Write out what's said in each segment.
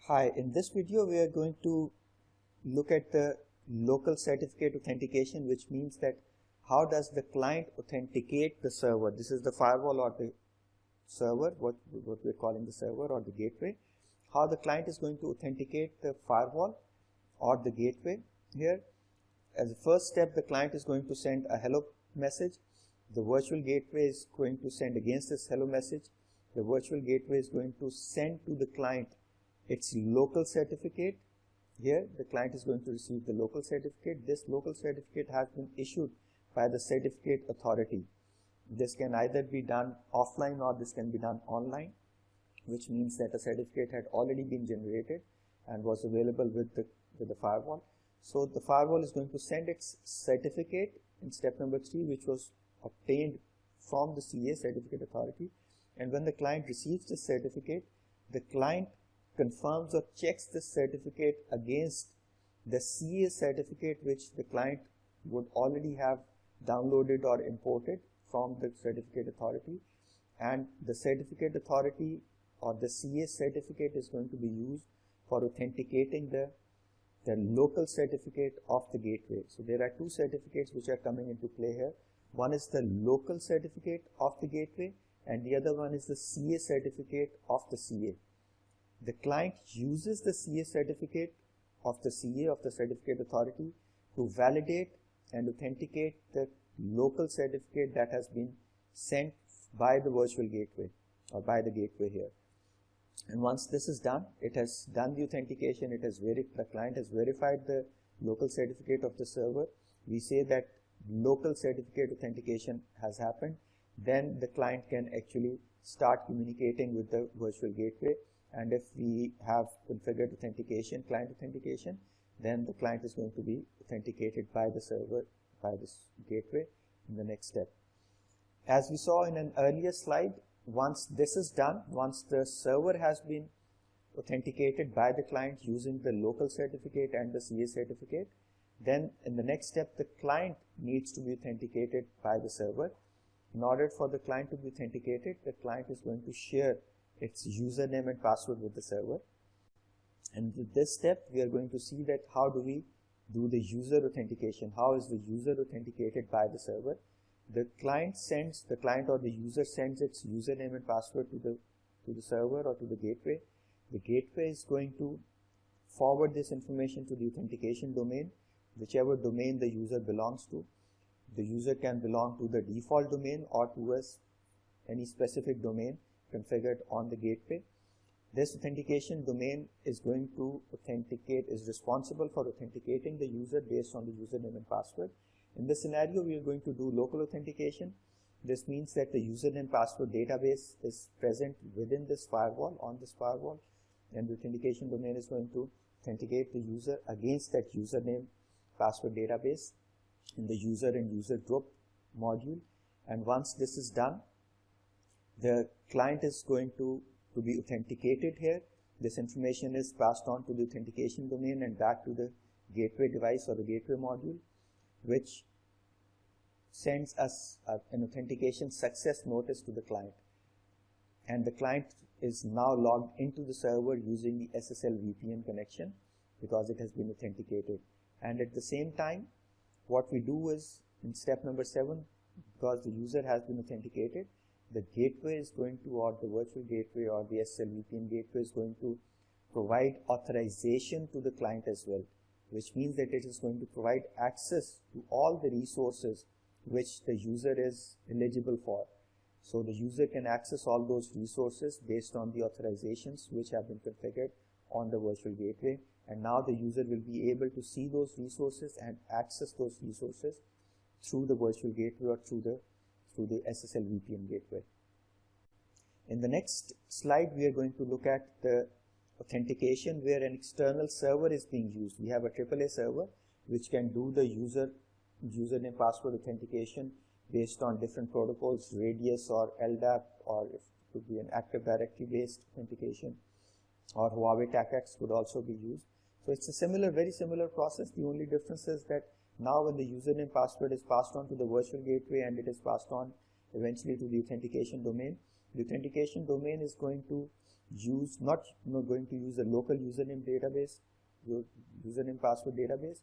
Hi, in this video we are going to look at the local certificate authentication, which means that how does the client authenticate the server. This is the firewall or the server, what we're calling the server or the gateway. How the client is going to authenticate the firewall or the gateway. Here, as a first step, the client is going to send a hello message. The virtual gateway is going to send against this hello message. The virtual gateway is going to send to the client its local certificate. Here the client is going to receive the local certificate. This local certificate has been issued by the certificate authority. This can either be done offline or this can be done online, which means that a certificate had already been generated and was available with the firewall. So the firewall is going to send its certificate in step number 3, which was obtained from the CA, certificate authority. And when the client receives the certificate, the client confirms or checks the certificate against the CA certificate which the client would already have downloaded or imported from the certificate authority. And the certificate authority or the CA certificate is going to be used for authenticating the local certificate of the gateway. So there are two certificates which are coming into play here. One is the local certificate of the gateway and the other one is the CA certificate of the CA. The client uses the CA certificate of the CA of the certificate authority to validate and authenticate the local certificate that has been sent by the virtual gateway or by the gateway here. And once this is done, it has done the authentication, the client has verified the local certificate of the server. We say that local certificate authentication has happened. Then the client can actually start communicating with the virtual gateway. And if we have configured authentication, client authentication, then the client is going to be authenticated by the server, by this gateway in the next step. As we saw in an earlier slide, once this is done, once the server has been authenticated by the client using the local certificate and the CA certificate, then in the next step, the client needs to be authenticated by the server. In order for the client to be authenticated, the client is going to share its username and password with the server. And with this step, we are going to see that how do we do the user authentication? How is the user authenticated by the server? The client or the user sends its username and password to the server or to the gateway. The gateway is going to forward this information to the authentication domain, whichever domain the user belongs to. The user can belong to the default domain or to any specific domain configured on the gateway. This authentication domain is responsible for authenticating the user based on the username and password. In this scenario, we are going to do local authentication. This means that the username and password database is present within this firewall, on this firewall, and the authentication domain is going to authenticate the user against that username password database in the user and user group module. And once this is done, the client is going to be authenticated here. This information is passed on to the authentication domain and back to the gateway device or the gateway module, which sends us an authentication success notice to the client. And the client is now logged into the server using the SSL VPN connection because it has been authenticated. And at the same time, what we do is in step number 7, because the user has been authenticated, the gateway is going to, or the virtual gateway or the SSL VPN gateway is going to provide authorization to the client as well, which means that it is going to provide access to all the resources which the user is eligible for. So the user can access all those resources based on the authorizations which have been configured on the virtual gateway. And now the user will be able to see those resources and access those resources through the virtual gateway or through the SSL VPN gateway. In the next slide, we are going to look at the authentication where an external server is being used. We have a AAA server which can do the username password authentication based on different protocols, Radius or LDAP, or if it could be an Active Directory based authentication, or Huawei TACACS could also be used. So it's a very similar process. The only difference is that now when the username password is passed on to the virtual gateway and it is passed on eventually to the authentication domain, the authentication domain is going to not going to use a local username database, your username password database,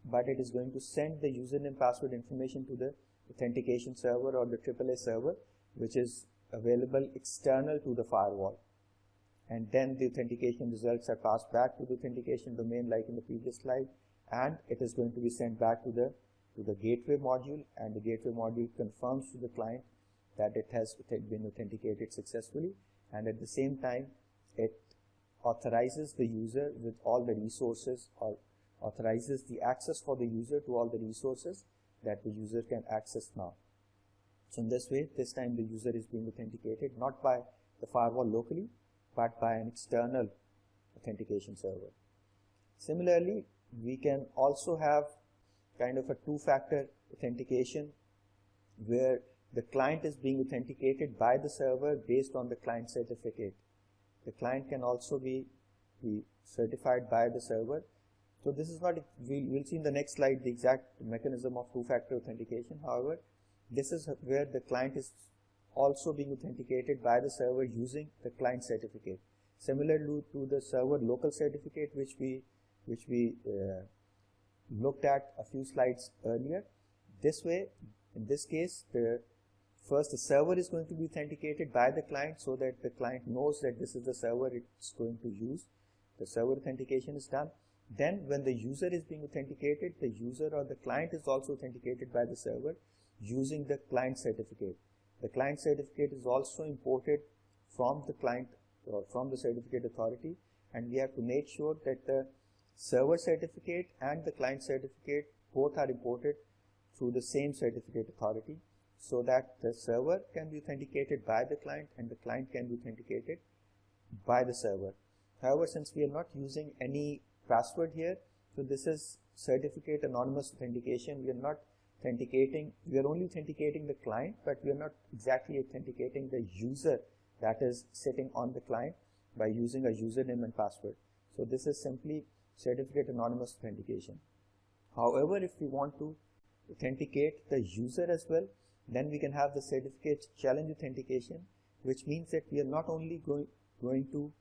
but it is going to send the username password information to the authentication server or the AAA server, which is available external to the firewall. And then the authentication results are passed back to the authentication domain like in the previous slide, and it is going to be sent back to the gateway module, and the gateway module confirms to the client that it has been authenticated successfully, and at the same time it authorizes the user with all the resources, or authorizes the access for the user to all the resources that the user can access now. So in this way, this time the user is being authenticated not by the firewall locally, but by an external authentication server. Similarly, we can also have kind of a two-factor authentication where the client is being authenticated by the server based on the client certificate. The client can also be certified by the server. So this is not, we'll see in the next slide the exact mechanism of two-factor authentication. However, this is where the client is also being authenticated by the server using the client certificate. Similar to the server local certificate which we looked at a few slides earlier. This way, in this case, first the server is going to be authenticated by the client so that the client knows that this is the server it's going to use. The server authentication is done. Then when the user is being authenticated, the user or the client is also authenticated by the server using the client certificate. The client certificate is also imported from the client or from the certificate authority, and we have to make sure that the server certificate and the client certificate both are imported through the same certificate authority, so that the server can be authenticated by the client and the client can be authenticated by the server. However, since we are not using any password here, so this is certificate anonymous authentication. We are not authenticating, we are only authenticating the client, but we are not exactly authenticating the user that is sitting on the client by using a username and password. So this is simply certificate anonymous authentication. However, if we want to authenticate the user as well, then we can have the certificate challenge authentication, which means that we are not only going to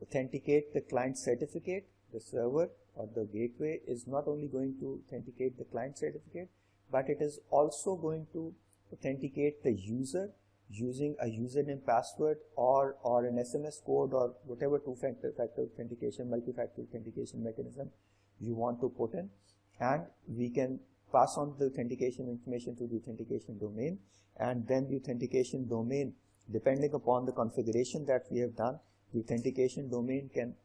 authenticate the client certificate, the server or the gateway is not only going to authenticate the client certificate, but it is also going to authenticate the user using a username password or an SMS code or whatever two-factor authentication, multi-factor authentication mechanism you want to put in, and we can pass on the authentication information to the authentication domain, and then the authentication domain, depending upon the configuration that we have done, the authentication domain can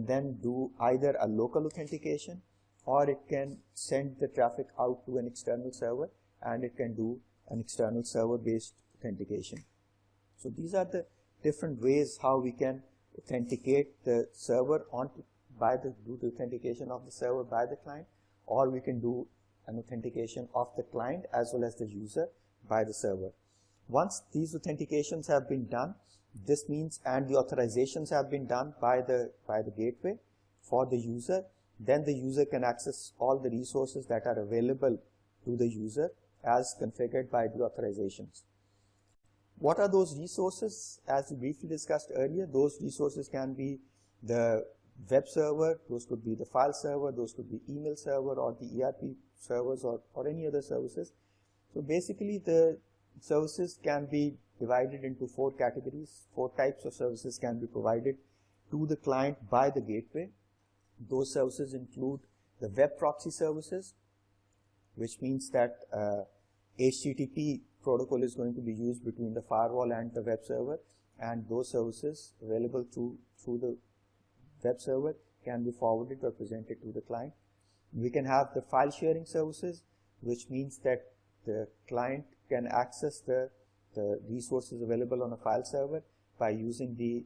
then do either a local authentication or it can send the traffic out to an external server and it can do an external server based authentication. So these are the different ways how we can authenticate the server do the authentication of the server by the client, or we can do an authentication of the client as well as the user by the server. Once these authentications have been done, this means, and the authorizations have been done by the gateway for the user, then the user can access all the resources that are available to the user as configured by the authorizations. What are those resources? As we briefly discussed earlier, those resources can be the web server, those could be the file server, those could be email server or the ERP servers or any other services. So basically the services can be divided into four categories. Four types of services can be provided to the client by the gateway. Those services include the web proxy services, which means that HTTP protocol is going to be used between the firewall and the web server, and those services available through the web server can be forwarded or presented to the client. We can have the file sharing services, which means that the client can access the resources available on a file server by using the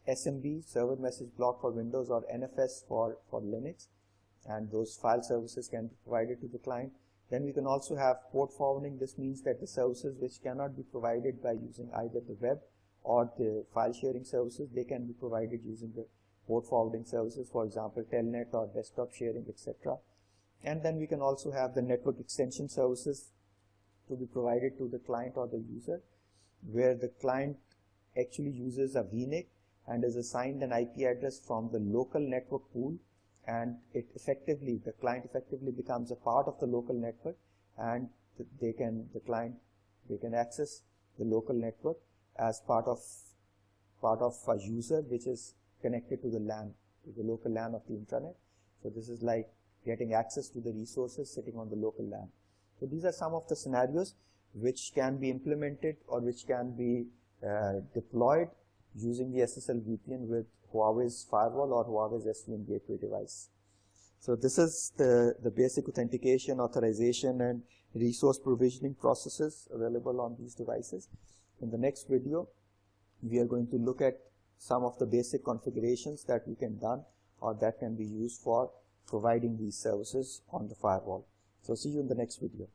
SMB, server message block for Windows, or NFS for Linux, and those file services can be provided to the client. Then we can also have port forwarding. This means that the services which cannot be provided by using either the web or the file sharing services, they can be provided using the port forwarding services, for example telnet or desktop sharing, etc. And then we can also have the network extension services to be provided to the client or the user, where the client actually uses a VNIC and is assigned an IP address from the local network pool, and the client effectively becomes a part of the local network, and the client can access the local network as part of a user which is connected to the LAN, to the local LAN of the intranet. So this is like getting access to the resources sitting on the local LAN. So these are some of the scenarios which can be implemented or which can be deployed using the SSL VPN with Huawei's firewall or Huawei's SDN gateway device. So this is the basic authentication, authorization, and resource provisioning processes available on these devices. In the next video, we are going to look at some of the basic configurations that we can done or that can be used for providing these services on the firewall. So see you in the next video.